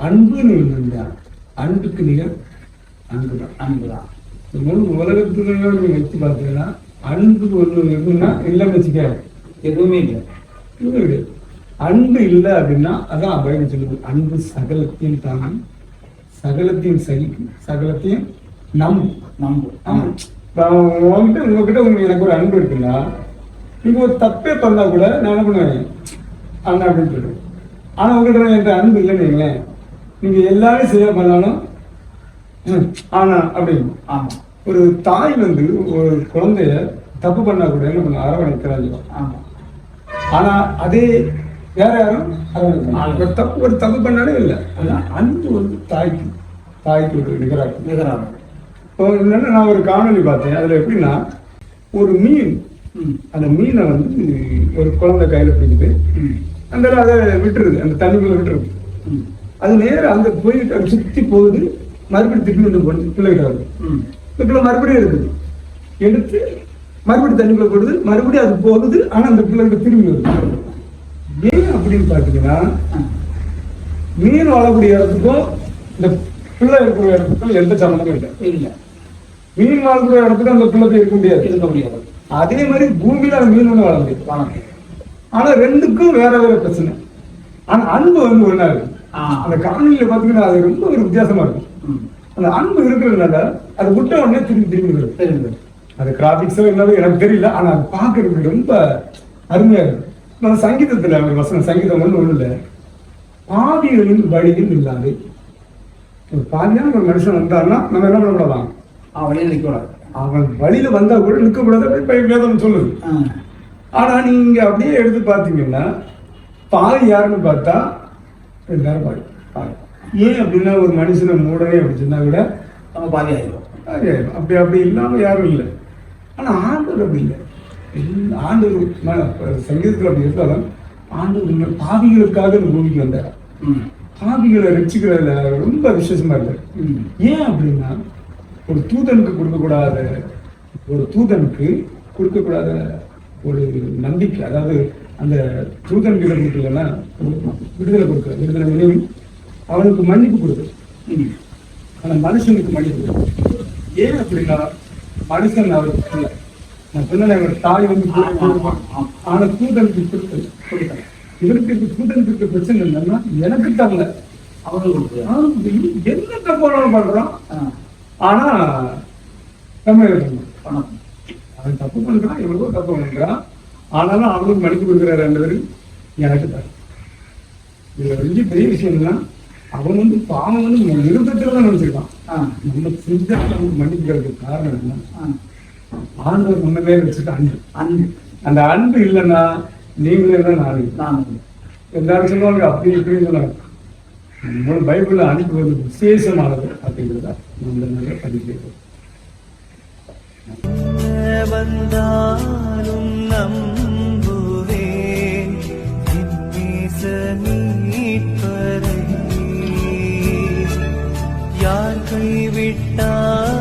அன்புன்னு இருந்தா அன்புக்கு நிகர் அன்புதான். அன்புதான். உலகத்துல நீங்க வச்சு பார்த்தீங்கன்னா அன்பு ஒண்ணு இருக்குன்னா இல்லைன்னு வச்சுக்க எதுவுமே இல்லை. அன்பு இல்லை அப்படின்னா அதான் பைபிள் சொல்லுது, அன்பு சகலத்தையும் தாங்கும், சகலத்தையும் சகிக்கும், சகலத்தையும் நம்பும். உங்ககிட்ட எனக்கு ஒரு அன்பு இருக்குன்னா நீங்க ஒரு தப்பே பண்ணா கூட நான் என்ன பண்ணுவேன் அண்ணா அப்படின்னு சொல்லுவேன். ஆனா உங்ககிட்ட என்கிட்ட அன்பு இல்லைன்னு வைங்களேன், நீங்க எல்லாரும் செய்ய பண்ணாலும் ஆனா அப்படின்னு. ஆமா. ஒரு தாய் ஒரு குழந்தைய தப்பு பண்ணா கூட என்ன பண்ண அரவணைக்கிறாங்க. ஆமா. ஆனா அதே வேற யாரும் அரவணைக்கிறாங்க. ஒரு தப்பு பண்ணாலே இல்லை. ஆனா அன்பு தாய்க்கு ஒரு நிகராகும். இப்போ என்னன்னா நான் ஒரு காணொலி பார்த்தேன். அதுல எப்படின்னா ஒரு மீன், அந்த மீனை ஒரு குழந்தை கையில பிடிக்குது, அந்த அதை விட்டுருது, அந்த தண்ணிக்குள்ள விட்டுருது. அது நேரம் அந்த போயிட்டு சுத்தி போகுது, மறுபடியும் திரும்பி பிள்ளைகிட்ட வருது. இந்த பிள்ளை மறுபடியும் இருக்குது, எடுத்து மறுபடியும் தண்ணிக்குள்ள போடுது, மறுபடியும் அது போகுது. ஆனா அந்த பிள்ளைகிட்ட திரும்பி வருது. ஏன் அப்படின்னு பாத்தீங்கன்னா மீன் வாழக்கூடிய இடத்துக்கும் இந்த பிள்ளை இருக்கிற இடத்துக்கும் எந்த சம்மந்தமும் இல்லை. மீன் வாழக்கூடிய இடத்துக்கு அந்த பிள்ளை இருக்க முடியாது. அதே மாதிரி பூமியில அந்த மீன் ஒண்ணு வாழ முடியாது. ஆனா ரெண்டுக்கும் வேற வேற பிரச்சனை. ஆனா அன்பு ஒண்ணா இருக்கு. அந்த காணொலியில பாத்தீங்கன்னா அது ரொம்ப ஒரு வித்தியாசமா இருக்கும். அந்த அன்பு இருக்கிறதுனால அது விட்ட உடனே திரும்பி வருது. அது கிராபிக்ஸோ என்னவோ எனக்கு தெரியல, ஆனா அது பாக்குறதுக்கு ரொம்ப அருமையா இருக்கு. சங்கீதத்துல ஒரு வசனம், சங்கீதம் ஒண்ணு இல்லை, பாவிகளின் வழியில் இல்லாது ஒரு பாவியான ஒரு மனுஷன் வந்தாருன்னா நம்ம என்ன பண்ணக்கூடாதான், அவன் வழியில வந்தா கூட நிற்க கூடாது வேதம் சொல்லுது. ஆனா நீங்க அப்படியே எடுத்து பாத்தீங்கன்னா பாவி யாருன்னு பார்த்தா எல்லாரும் பாவி. ஏன் அப்படின்னா ஒரு மனுஷனை மூடவே அப்படி சொன்னா கூட நம்ம பாவி ஆயிடும். அப்படி இல்லாம யாரும் இல்லை. ஆனா ஆண்டவர் அப்படி இல்லை. ஆண்டவர் சங்கீதத்தில் அப்படி இருந்தாலும் ஆண்டவர் பாவிகளுக்காக இந்த பூமிக்கு வந்தார். பாவிகளை ரட்சிக்கிறதுல ரொம்ப விசேஷமா இருக்கு. ஏன் அப்படின்னா ஒரு தூதனுக்கு கொடுக்கக்கூடாத ஒரு நம்பிக்கை, அதாவது அந்த தூதன் கொடுக்கலன்னா விடுதலை நினைவு அவனுக்கு மன்னிப்பு கொடுக்குது. ஆனா மனுஷனுக்கு மன்னிப்பு கொடுக்குது. ஏன் அப்படின்னா மனுஷன் அவருக்கு இல்லை. நான் சொன்ன அவர் தாய் ஆனா தூதனுக்கு கொடுக்கல. இவருக்கு தூதனுக்கு பிரச்சனை இல்லைன்னா எனக்கு தரல, அவனுக்கு என்ன தப்பு பண்றான். ஆனா நம்ம அவன் தப்பு பண்றான், எவ்வளவோ தப்பு பண்றான். ஆனாலும் அவனுக்கு மன்னிப்பு கொடுக்குற 2 பேரும் எனக்கு தான். இதுல ரொம்ப பெரிய விஷயம்னா அவன் பாவம் நிருபத்துலதான் நினைச்சிருக்கான். நம்ம செஞ்சா நமக்கு மன்னிப்புக்கிறதுக்கு காரணம் என்ன, ஆண்டவர் நம்ம மேல வச்சுட்டு அன்பு. அந்த அன்பு இல்லைன்னா நீங்களே தான் நானும் எல்லாரும் சொல்லுவாங்க அப்படி இப்படின்னு சொன்னாங்க. பைபிள்ல அனுப்புவது விசேஷமானது அப்படிங்கிறத நம்ம படிக்கிறோம். வந்தாலும் நம்புவேன் மீட்பரை, யார் கைவிட்டார்